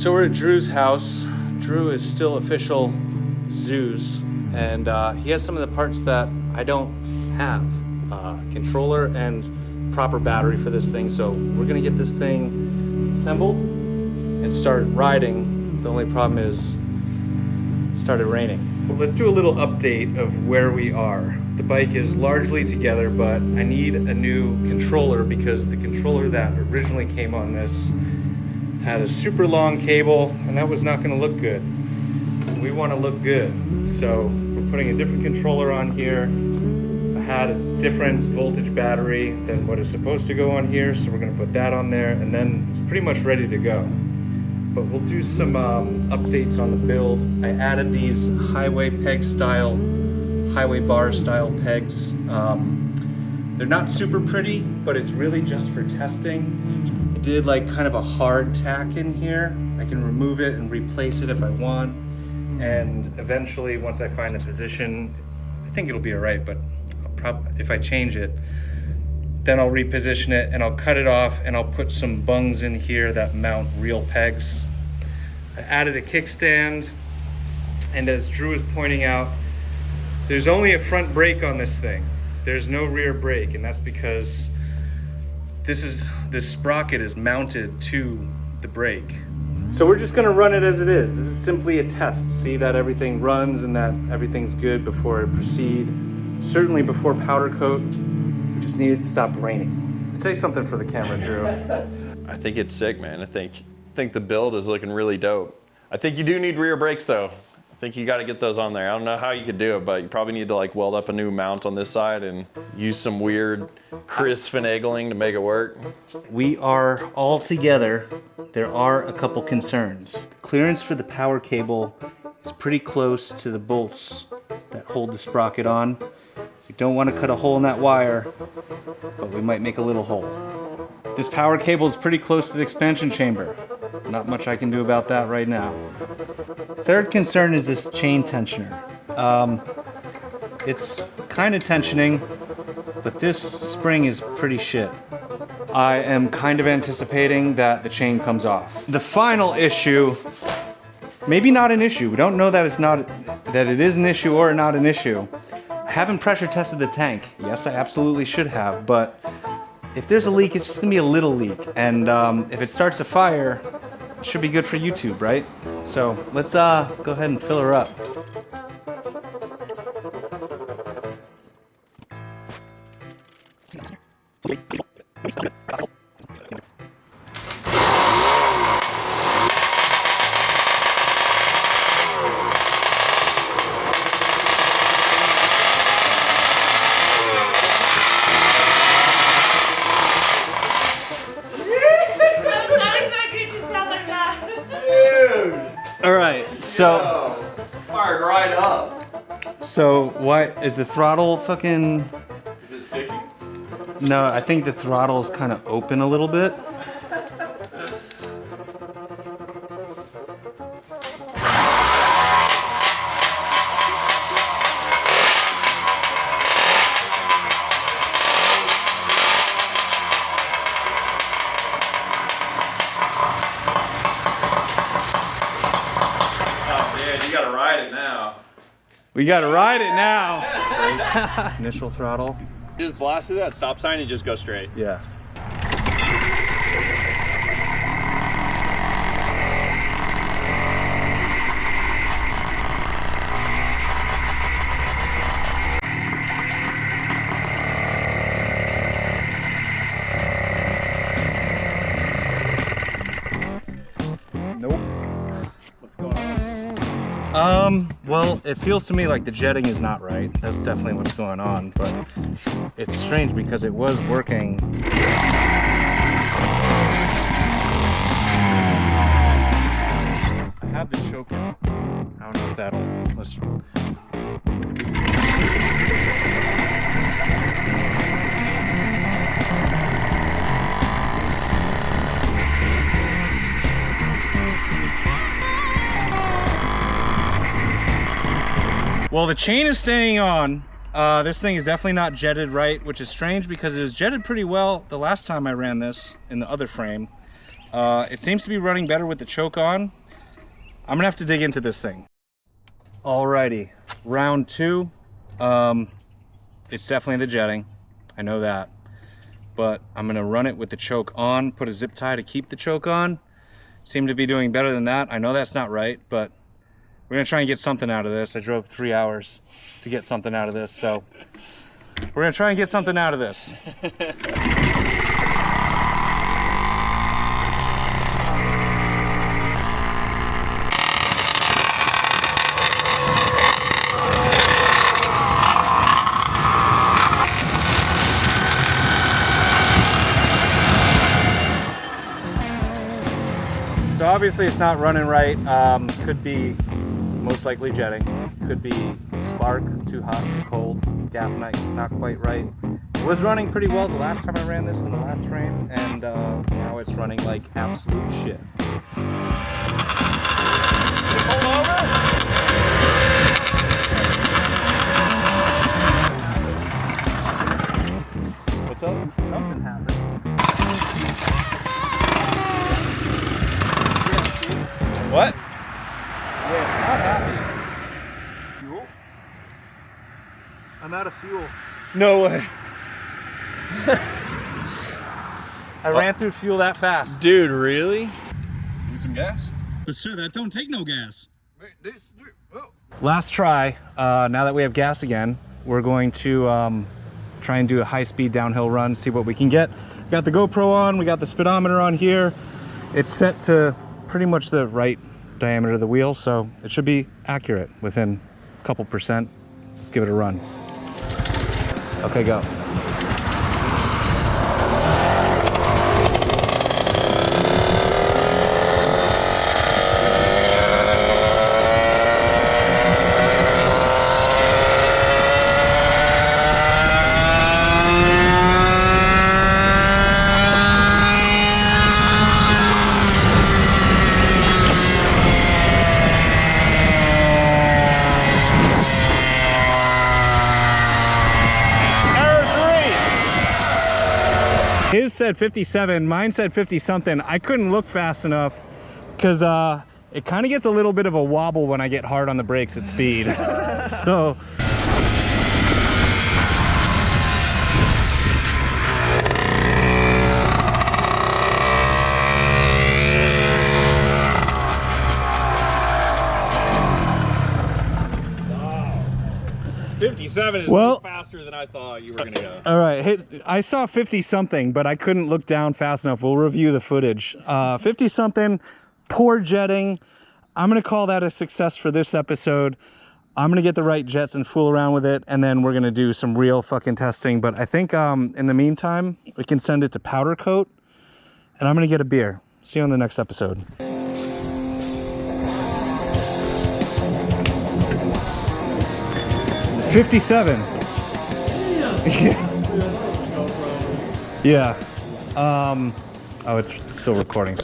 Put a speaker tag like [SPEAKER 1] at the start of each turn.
[SPEAKER 1] So we're at Drew's house. Drew is still official ZOOZ, and he has some of the parts that I don't have. Controller and proper battery for this thing. So we're gonna get this thing assembled and start riding. The only problem is it started raining. Let's do a little update of where we are. The bike is largely together, but I need a new controller because the controller that originally came on this had a super long cable, and that was not going to look good. We want to look good, so we're putting a different controller on here. I had a different voltage battery than what is supposed to go on here, so we're going to put that on there, and then it's pretty much ready to go. But we'll do some updates on the build. I added these highway bar style pegs. They're not super pretty, but it's really just for testing. I did like kind of a hard tack in here. I can remove it and replace it if I want. And eventually, once I find the position, I think it'll be all right, but if I change it, then I'll reposition it and I'll cut it off and I'll put some bungs in here that mount real pegs. I added a kickstand, and as Drew is pointing out, there's only a front brake on this thing. There's no rear brake, and that's because this sprocket is mounted to the brake. So we're just gonna run it as it is. This is simply a test. See that everything runs and that everything's good before I proceed. Certainly before powder coat, we just needed to stop raining. Say something for the camera, Drew.
[SPEAKER 2] I think it's sick, man. I think the build is looking really dope. I think you do need rear brakes though. I think you got to get those on there. I don't know how you could do it, but you probably need to like weld up a new mount on this side and use some weird Chris finagling to make it work.
[SPEAKER 1] We are all together. There are a couple concerns. The clearance for the power cable is pretty close to the bolts that hold the sprocket on. We don't want to cut a hole in that wire, but we might make a little hole. This power cable is pretty close to the expansion chamber. Not much I can do about that right now. Third concern is this chain tensioner. It's kind of tensioning, but this spring is pretty shit. I am kind of anticipating that the chain comes off. The final issue, maybe not an issue. We don't know that it is an issue or not an issue. I haven't pressure tested the tank. Yes, I absolutely should have, but if there's a leak, it's just gonna be a little leak. And if it starts a fire, it should be good for YouTube, right? So let's go ahead and fill her up. All right, so
[SPEAKER 2] Fired right up.
[SPEAKER 1] So why is the throttle fucking?
[SPEAKER 2] Is it sticking?
[SPEAKER 1] No, I think the throttle is kind of open a little bit.
[SPEAKER 2] You gotta ride it now.
[SPEAKER 1] We gotta ride it now. Initial throttle.
[SPEAKER 2] You just blast through that stop sign and just go straight.
[SPEAKER 1] Yeah. Nope.
[SPEAKER 2] What's going on?
[SPEAKER 1] Well, it feels to me like the jetting is not right. That's definitely what's going on, but it's strange because it was working. I have the choker. I don't know if that'll... Let's... Well, the chain is staying on. This thing is definitely not jetted right, which is strange because it was jetted pretty well the last time I ran this in the other frame. It seems to be running better with the choke on. I'm gonna have to dig into this thing. Alrighty, round 2. It's definitely the jetting. I know that. But I'm gonna run it with the choke on, put a zip tie to keep the choke on. Seem to be doing better than that. I know that's not right, but we're gonna try and get something out of this. I drove 3 hours to get something out of this, so we're gonna try and get something out of this. So obviously it's not running right. Could be most likely jetting. Could be spark, too hot, too cold. Gap not quite right. It was running pretty well the last time I ran this in the last frame, and now it's running like absolute shit. Pull over. What's up? Something happened. What? Yeah, it's not happy. Fuel? I'm out of fuel. No way. I ran through fuel that fast.
[SPEAKER 2] Dude, really?
[SPEAKER 1] Need some gas? But sir, that don't take no gas. Last try. Now that we have gas again, we're going to try and do a high-speed downhill run, see what we can get. Got the GoPro on, we got the speedometer on here. It's set to pretty much the right diameter of the wheel, so it should be accurate within a couple percent. Let's give it a run. Okay, go. His said 57, mine said 50 something. I couldn't look fast enough because it kind of gets a little bit of a wobble when I get hard on the brakes at speed. So.
[SPEAKER 2] Wow. 57 is way faster than I thought you were gonna go.
[SPEAKER 1] All right, I saw 50 something, but I couldn't look down fast enough. We'll review the footage. 50 something, poor jetting. I'm gonna call that a success for this episode. I'm gonna get the right jets and fool around with it, and then we're gonna do some real fucking testing. But I think in the meantime, we can send it to powder coat, and I'm gonna get a beer. See you on the next episode. $57. Yeah. Oh, it's still recording.